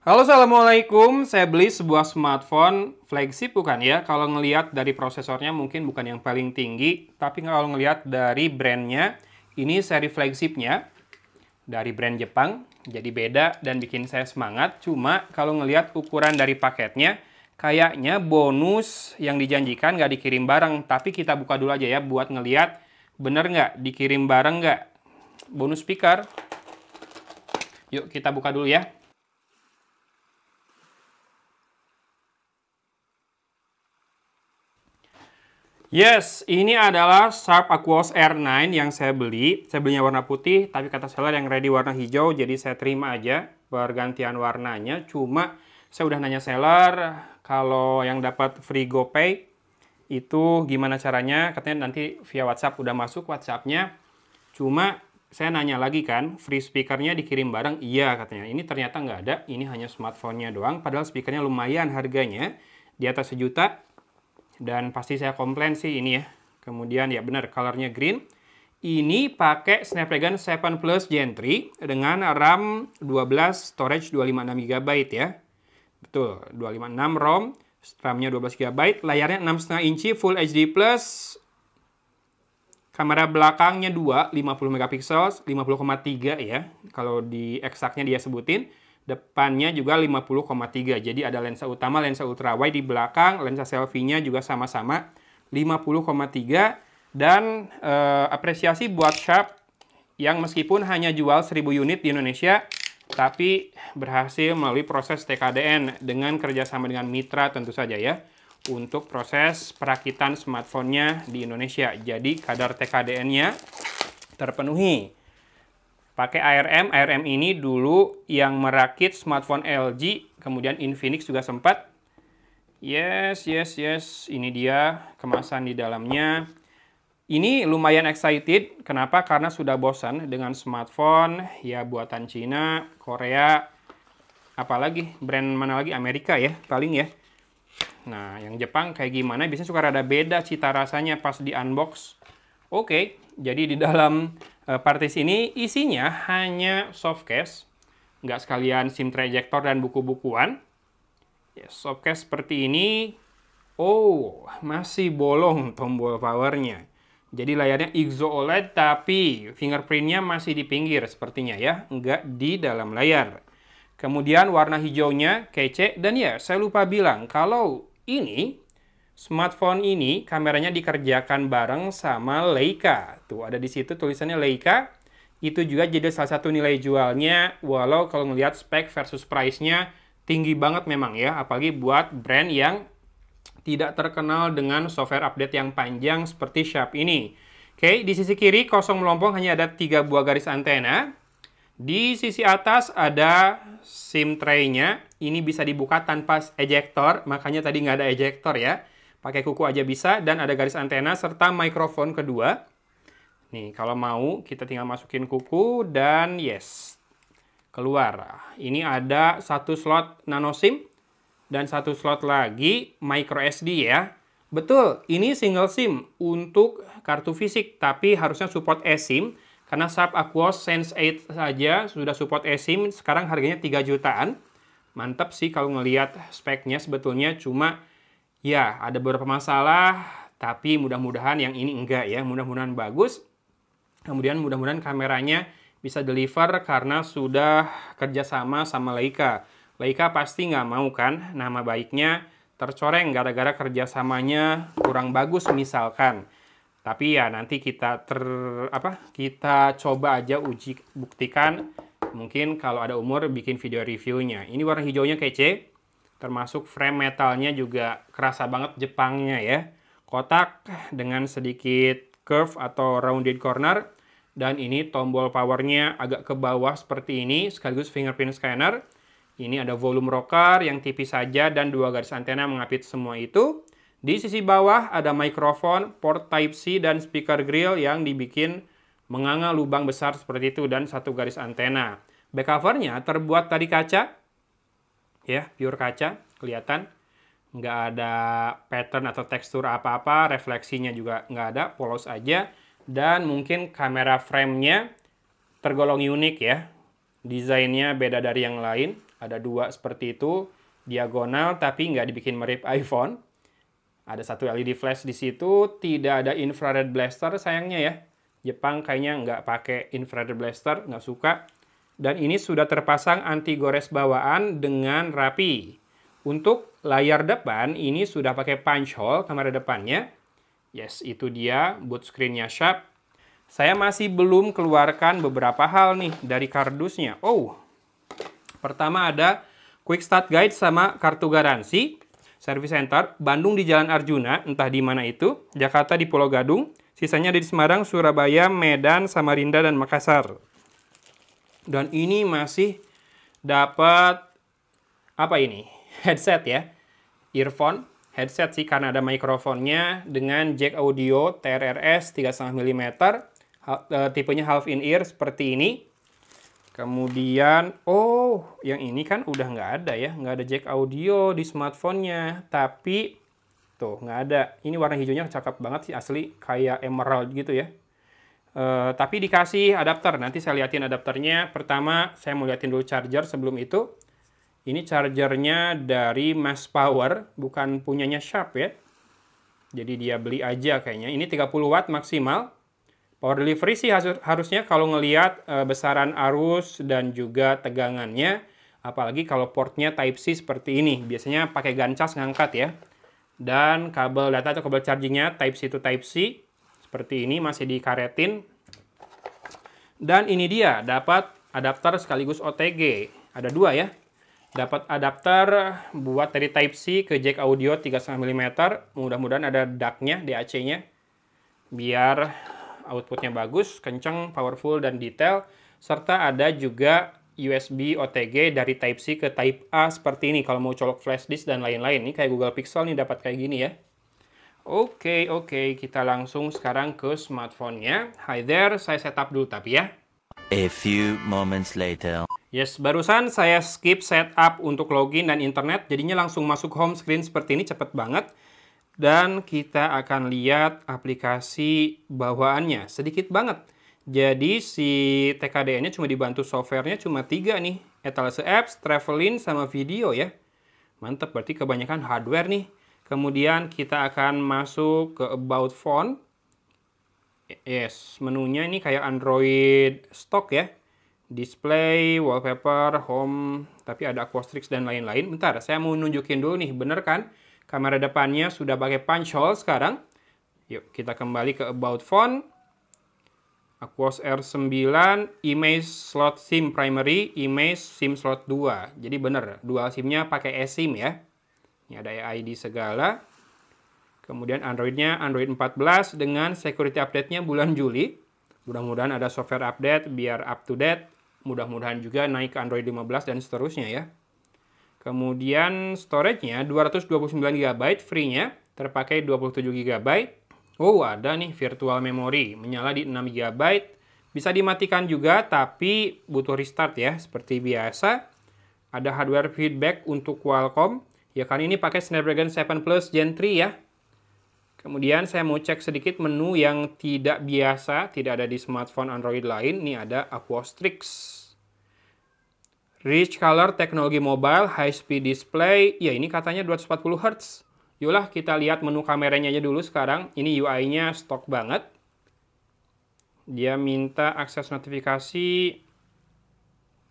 Halo, Assalamualaikum. Saya beli sebuah smartphone flagship bukan ya? Kalau ngelihat dari prosesornya mungkin bukan yang paling tinggi, tapi kalau ngelihat dari brandnya, ini seri flagshipnya dari brand Jepang, jadi beda dan bikin saya semangat. Cuma kalau ngelihat ukuran dari paketnya, kayaknya bonus yang dijanjikan nggak dikirim bareng. Tapi kita buka dulu aja ya buat ngelihat bener nggak dikirim bareng nggak bonus speaker. Yuk kita buka dulu ya. Yes, ini adalah Sharp Aquos R9 yang saya beli. Saya belinya warna putih, tapi kata seller yang ready warna hijau, jadi saya terima aja pergantian warnanya. Cuma saya udah nanya seller, kalau yang dapat free GoPay, itu gimana caranya? Katanya nanti via WhatsApp, udah masuk WhatsApp-nya. Cuma saya nanya lagi kan, free speakernya dikirim bareng? Iya katanya. Ini ternyata nggak ada, ini hanya smartphone-nya doang. Padahal speakernya lumayan harganya, di atas 1 juta. Dan pasti saya komplain sih ini ya. Kemudian ya benar, colornya green. Ini pakai Snapdragon 7 Plus Gen 3 dengan RAM 12, storage 256 GB ya. Betul, 256 ROM, RAM-nya 12 GB, layarnya 6,5 inci Full HD+, kamera belakangnya 2, 50 megapiksel, 50,3 ya. Kalau di eksaknya dia sebutin. Depannya juga 50,3. Jadi ada lensa utama, lensa ultrawide di belakang, lensa selfie-nya juga sama-sama 50,3. Dan apresiasi buat Sharp yang meskipun hanya jual 1000 unit di Indonesia, tapi berhasil melalui proses TKDN dengan kerjasama dengan mitra tentu saja ya, untuk proses perakitan smartphone-nya di Indonesia. Jadi kadar TKDN-nya terpenuhi. Pakai ARM. ARM ini dulu yang merakit smartphone LG, kemudian Infinix juga sempat. Yes. Ini dia kemasan di dalamnya. Ini lumayan excited. Kenapa? Karena sudah bosan dengan smartphone ya buatan Cina, Korea, apalagi brand mana lagi, Amerika ya paling ya. Nah, yang Jepang kayak gimana? Biasanya suka rada beda cita rasanya pas di unbox. Oke, jadi di dalam partisi ini isinya hanya softcase, nggak sekalian SIM tray ejector dan buku-bukuan. Ya, softcase seperti ini. Oh, masih bolong tombol powernya. Jadi layarnya IXO OLED tapi fingerprintnya masih di pinggir sepertinya ya, nggak di dalam layar. Kemudian warna hijaunya kece, dan ya saya lupa bilang kalau ini smartphone ini kameranya dikerjakan bareng sama Leica. Tuh ada di situ tulisannya Leica. Itu juga jadi salah satu nilai jualnya, walau kalau ngelihat spek versus price-nya tinggi banget memang ya, apalagi buat brand yang tidak terkenal dengan software update yang panjang seperti Sharp ini. Oke, di sisi kiri kosong melompong hanya ada 3 buah garis antena. Di sisi atas ada SIM tray-nya. Ini bisa dibuka tanpa ejector, makanya tadi nggak ada ejector ya. Pakai kuku aja bisa, dan ada garis antena serta mikrofon kedua. Nih, kalau mau kita tinggal masukin kuku dan yes, keluar. Ini ada 1 slot nano SIM dan 1 slot lagi micro SD ya. Betul, ini single SIM untuk kartu fisik, tapi harusnya support eSIM karena Sharp Aquos Sense 8 saja sudah support eSIM, sekarang harganya 3 jutaan. Mantap sih kalau ngelihat speknya sebetulnya, cuma ya, ada beberapa masalah, tapi mudah-mudahan yang ini enggak ya. Mudah-mudahan bagus. Kemudian mudah-mudahan kameranya bisa deliver karena sudah kerjasama sama Leica. Leica pasti nggak mau kan nama baiknya tercoreng gara-gara kerjasamanya kurang bagus misalkan. Tapi ya nanti kita kita coba aja uji buktikan. Mungkin kalau ada umur bikin video reviewnya. Ini warna hijaunya kece. Termasuk frame metalnya juga kerasa banget Jepangnya ya. Kotak dengan sedikit curve atau rounded corner. Dan ini tombol powernya agak ke bawah seperti ini, sekaligus fingerprint scanner. Ini ada volume rocker yang tipis saja dan 2 garis antena mengapit semua itu. Di sisi bawah ada mikrofon, port Type-C, dan speaker grill yang dibikin menganga lubang besar seperti itu, dan 1 garis antena. Back covernya terbuat dari kaca. Ya, pure kaca, kelihatan. Nggak ada pattern atau tekstur apa-apa, refleksinya juga nggak ada, polos aja. Dan mungkin kamera frame-nya tergolong unik ya. Desainnya beda dari yang lain. Ada dua seperti itu, diagonal tapi nggak dibikin mirip iPhone. Ada satu LED flash di situ, tidak ada infrared blaster sayangnya ya. Jepang kayaknya nggak pakai infrared blaster, nggak suka. Dan ini sudah terpasang anti gores bawaan dengan rapi. Untuk layar depan, ini sudah pakai punch hole kamera depannya. Yes, itu dia, boot screen-nya sharp. Saya masih belum keluarkan beberapa hal nih dari kardusnya. Oh, pertama ada Quick Start Guide sama kartu garansi. Service Center, Bandung di Jalan Arjuna, entah di mana itu. Jakarta di Pulau Gadung. Sisanya ada di Semarang, Surabaya, Medan, Samarinda, dan Makassar. Dan ini masih dapat, apa ini? Headset ya. Earphone, headset sih karena ada mikrofonnya dengan jack audio TRRS 3,5 mm. Tipenya half in ear seperti ini. Kemudian, oh, yang ini kan udah nggak ada ya, nggak ada jack audio di smartphone-nya. Tapi, tuh, nggak ada. Ini warna hijaunya cakep banget sih, asli kayak emerald gitu ya. Tapi dikasih adapter, nanti saya liatin adapternya. Pertama, saya mau liatin dulu charger sebelum itu. Ini chargernya dari Mass Power, bukan punyanya Sharp ya. Jadi dia beli aja kayaknya. Ini 30 watt maksimal. Power delivery sih harusnya kalau ngelihat besaran arus dan juga tegangannya, apalagi kalau portnya Type-C seperti ini. Biasanya pakai gancas ngangkat ya. Dan kabel data atau kabel chargingnya Type-C to Type-C. Seperti ini masih dikaretin. Dan ini dia, dapat adapter sekaligus OTG. Ada dua ya. Dapat adapter buat dari Type-C ke jack audio 3,5 mm. Mudah-mudahan ada DAC-nya, DAC-nya. Biar outputnya bagus, kenceng, powerful, dan detail. Serta ada juga USB OTG dari Type-C ke Type-A seperti ini. Kalau mau colok flash disk dan lain-lain. Ini kayak Google Pixel nih dapat kayak gini ya. Oke, kita langsung sekarang ke smartphone-nya. Hi there, saya setup dulu tapi ya. A few moments later. Yes, barusan saya skip setup untuk login dan internet. Jadinya langsung masuk home screen seperti ini, cepet banget. Dan kita akan lihat aplikasi bawaannya. Sedikit banget. Jadi si TKDN-nya cuma dibantu software-nya cuma 3 nih. Etalase apps, traveling, sama video ya. Mantap, berarti kebanyakan hardware nih. Kemudian kita akan masuk ke About Phone. Yes, menunya ini kayak Android stock ya. Display, wallpaper, home, tapi ada Aquastrix dan lain-lain. Bentar, saya mau nunjukin dulu nih, bener kan? Kamera depannya sudah pakai punch hole sekarang. Yuk, kita kembali ke About Phone. Aquos R9, image slot SIM primary, image SIM slot 2. Jadi bener, dual SIM-nya pakai eSIM ya. Ini ada ID segala. Kemudian Android-nya Android 14 dengan security update-nya bulan Juli. Mudah-mudahan ada software update biar up to date. Mudah-mudahan juga naik ke Android 15 dan seterusnya ya. Kemudian storage-nya 229 GB, free-nya terpakai 27 GB. Oh, ada nih virtual memory, menyala di 6 GB. Bisa dimatikan juga, tapi butuh restart ya, seperti biasa. Ada hardware feedback untuk Qualcomm. Ya kan ini pakai Snapdragon 7 Plus Gen 3 ya. Kemudian saya mau cek sedikit menu yang tidak biasa, tidak ada di smartphone Android lain. Ini ada Aquastrix. Rich Color Teknologi Mobile, High Speed Display. Ya ini katanya 240 Hz. Yuklah kita lihat menu kameranya aja dulu sekarang. Ini UI-nya stok banget. Dia minta akses notifikasi.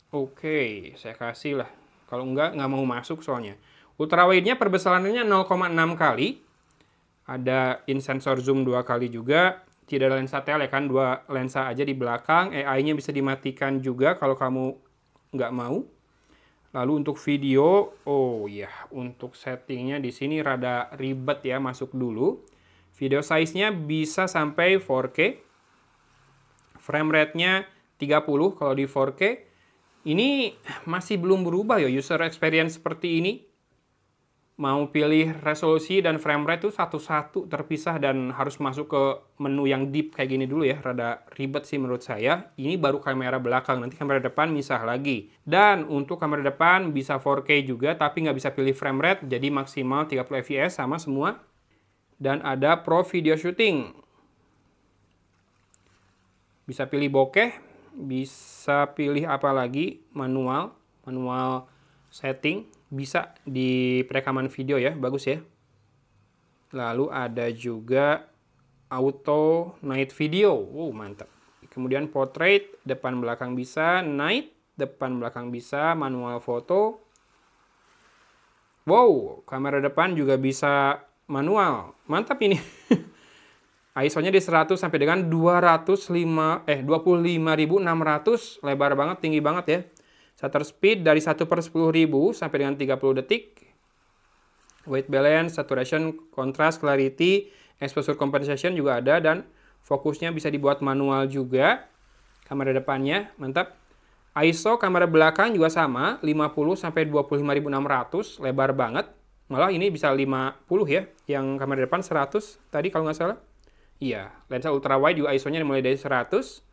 Oke, saya kasih lah. Kalau enggak mau masuk soalnya. Ultrawide-nya perbesarannya 0,6 kali. Ada in sensor zoom 2 kali juga. Tidak ada lensa tele kan, 2 lensa aja di belakang. AI-nya bisa dimatikan juga kalau kamu nggak mau. Lalu untuk video, oh ya, untuk settingnya di sini rada ribet ya, masuk dulu. Video size-nya bisa sampai 4K. Frame rate-nya 30 kalau di 4K. Ini masih belum berubah ya, user experience seperti ini. Mau pilih resolusi dan frame rate itu satu-satu terpisah dan harus masuk ke menu yang deep kayak gini dulu ya. Rada ribet sih menurut saya. Ini baru kamera belakang, nanti kamera depan misah lagi. Dan untuk kamera depan bisa 4K juga, tapi nggak bisa pilih frame rate, jadi maksimal 30 fps sama semua. Dan ada Pro Video Shooting. Bisa pilih bokeh, bisa pilih apa lagi, manual setting, bisa di perekaman video ya, bagus ya. Lalu ada juga auto night video, mantap. Kemudian portrait, depan belakang bisa, night, depan belakang bisa, manual foto. Wow, kamera depan juga bisa manual, mantap ini. ISO-nya di 100 sampai dengan 25.600, lebar banget, tinggi banget ya. Shutter speed dari 1/10.000 sampai dengan 30 detik. White balance, saturation, contrast, clarity, exposure compensation juga ada, dan fokusnya bisa dibuat manual juga. Kamera depannya, mantap. ISO kamera belakang juga sama, 50 sampai 25.600, lebar banget. Malah ini bisa 50 ya, yang kamera depan 100 tadi kalau nggak salah. Iya, lensa ultrawide juga ISO-nya mulai dari 100.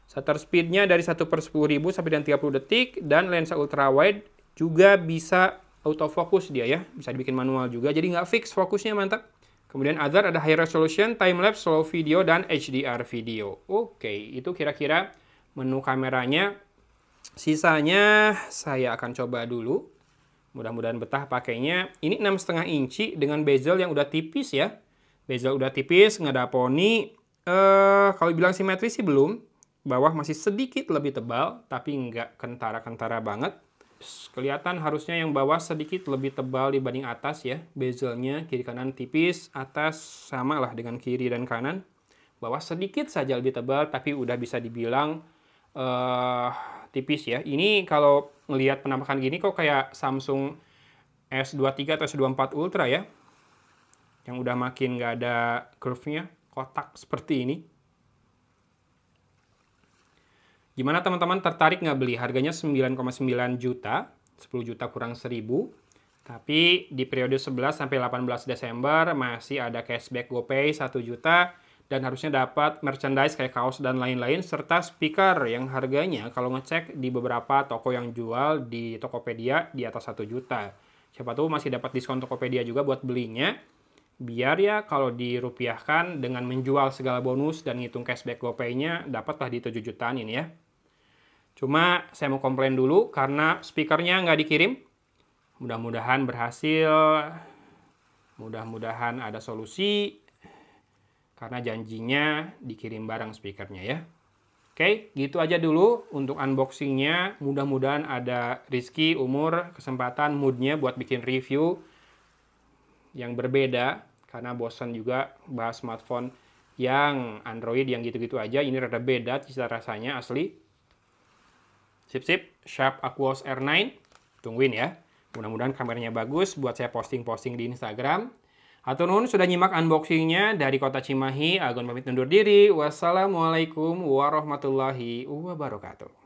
Shutter speed-nya dari 1/10.000 sampai dengan 30 detik. Dan lensa ultrawide juga bisa autofocus dia ya. Bisa dibikin manual juga, jadi nggak fix fokusnya, mantap. Kemudian other ada high resolution, time-lapse, slow video, dan HDR video. Oke, itu kira-kira menu kameranya. Sisanya saya akan coba dulu. Mudah-mudahan betah pakainya. Ini 6,5 inci dengan bezel yang udah tipis ya. Bezel udah tipis, nggak ada poni. Kalau bilang simetris sih belum. Bawah masih sedikit lebih tebal, tapi nggak kentara-kentara banget. Kelihatan harusnya yang bawah sedikit lebih tebal dibanding atas ya. Bezelnya kiri kanan tipis, atas sama lah dengan kiri dan kanan. Bawah sedikit saja lebih tebal, tapi udah bisa dibilang tipis ya. Ini kalau ngelihat penampakan gini kok kayak Samsung S23 atau S24 Ultra ya. Yang udah makin nggak ada curve-nya, kotak seperti ini. Gimana teman-teman, tertarik nggak beli? Harganya 9,9 juta, 10 juta kurang 1.000. Tapi di periode 11 sampai 18 Desember masih ada cashback GoPay 1 juta. Dan harusnya dapat merchandise kayak kaos dan lain-lain, serta speaker yang harganya kalau ngecek di beberapa toko yang jual di Tokopedia di atas 1 juta. Siapa tahu masih dapat diskon Tokopedia juga buat belinya. Biar ya kalau dirupiahkan dengan menjual segala bonus dan ngitung cashback GoPay-nya, dapatlah di 7 jutaan ini ya. Cuma saya mau komplain dulu karena speakernya nggak dikirim. Mudah-mudahan berhasil. Mudah-mudahan ada solusi. Karena janjinya dikirim barang speakernya ya. Oke, gitu aja dulu untuk unboxingnya. Mudah-mudahan ada rezeki, umur, kesempatan, moodnya buat bikin review yang berbeda, karena bosan juga bahas smartphone yang Android yang gitu-gitu aja. Ini rada beda cita rasanya asli. Sip-sip, Sharp Aquos R9, tungguin ya. Mudah-mudahan kameranya bagus buat saya posting-posting di Instagram. Hatur nuhun sudah nyimak unboxingnya dari Kota Cimahi. Agun pamit undur diri. Wassalamualaikum warahmatullahi wabarakatuh.